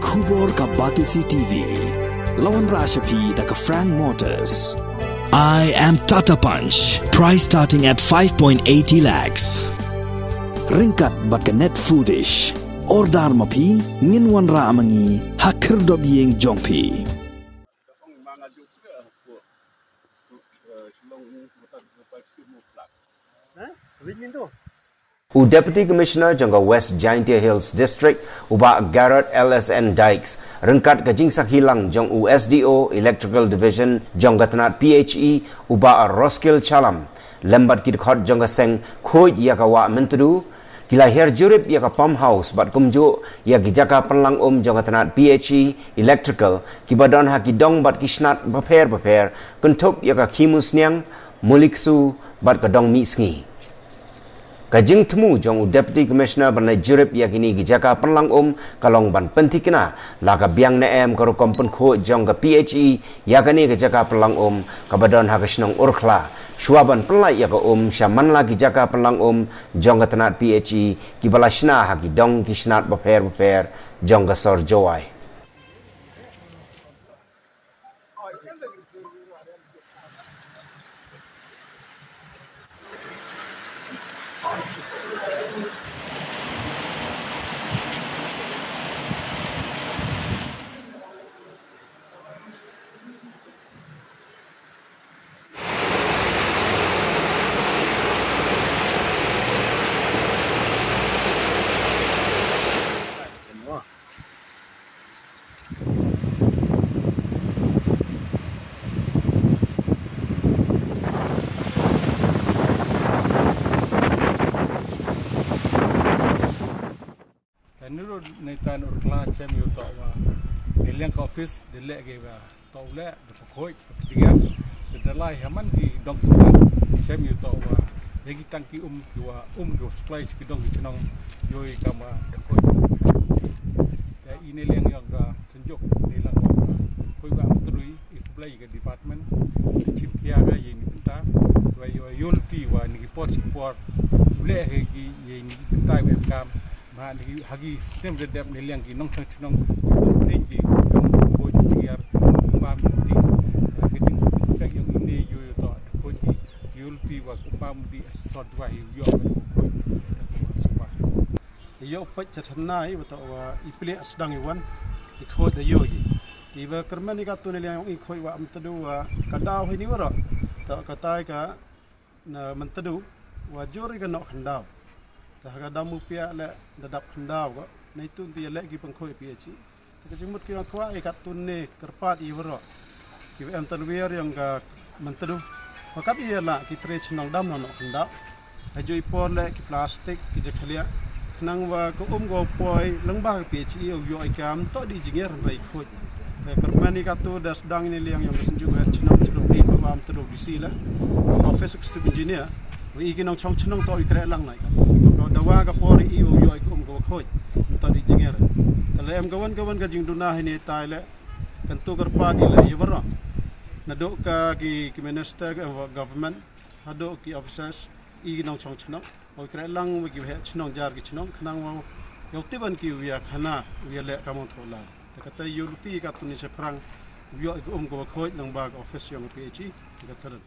Kubor ka Batisi TV. Lawan Rashapi da ka Frank Motors. I am Tata Punch. Price starting at 5.80 lakhs. Ringkat bat ka net foodish. Ordar mapi nginwan ra amangi hakir dob yeng jongpi. Deputy Commissioner Jong West Giantia Hills District uba Garrett LSN Dykes rengkat kajing sakhilang jong USDO Electrical Division jong gatanat PHE uba Roskill Chalam lembat kid khot jong seng khoj ya ka wa mentudu kila her Jurip ya ka pump house bat kumju ya gijaka penlang jong gatanat PHE Electrical kibadon ha kidong bat kisnat befer kuntup ya ka khimusnyang muliksu bat kadong misngi Kajing temu jong Deputy Commissioner Banai Jurip yakini gijaka penlang kalong ban pentikna laga biang neem karo kompon kho jong ga PHE yakani gijaka penlang kabadon ha Shnong Urkhla shuaban pelai ya ka syaman la gijaka penlang jong ga tanat PHE kibalashna ha dong kisnat befer jong ga sor jowai Nuru naitan Urkhla cem yu tawa niliang ka office dilek ge ba tawle berkhoi tiga dedalai haman ki dong kichna cem yu tawa yagi tangki kiwa go supply ki dong kichnong yoi kama khoi ta iniliang yang ga senjuk nilang ba koi ba mtrui iklai ke department chip kia ga yin pinta to yolti wa ni pot le he ki yin pinta web kam ma ni hagi sistem redap niliang ki nong chong nengi ko tiar pam di getting spec yang ini yo to ko ki yulti wa pam di sot wa yo ko suba yo pat chatnai beto wa iple sedang iwan ikho da yo gi tiba kermani ka tu niliang ikho wa amtadu wa kadau hini wara ta katai ka na mantadu wa jori ka no khandau Tahaga damu pia le dadap khandau ko nei tun ti le ki pangkhoi PHE ta jimut ki khwa e kat tun ne kerpat i waro ki em tanwer yang ga mantadu wakat ia la ki tre chnong dam no khandau ha joi por le ki plastic ki je khalia nang wa ko go poi lengba PHE yo ai kam to di jinger rai khoi kermani ka tu das dang ni liang yang senju ga chnong ri ko am tu bisi la office executive engineer wi ki nong chong chnong to ikre lang nai ka dawa ka pori i yo ai kum go khoi to di jinger tale em gawan ka jing duna hini taile kan tu garpa di la yevara na do ka ki minister government hado ki officers i nong chong chnong oi kre lang wi ki he chnong jar ki chnong khnang mo yoti ban ki wi khana wi le ka mo thola ta ka ta yulti ka tu ni se prang wi ai go khoi nang ba office yang PHE ka taran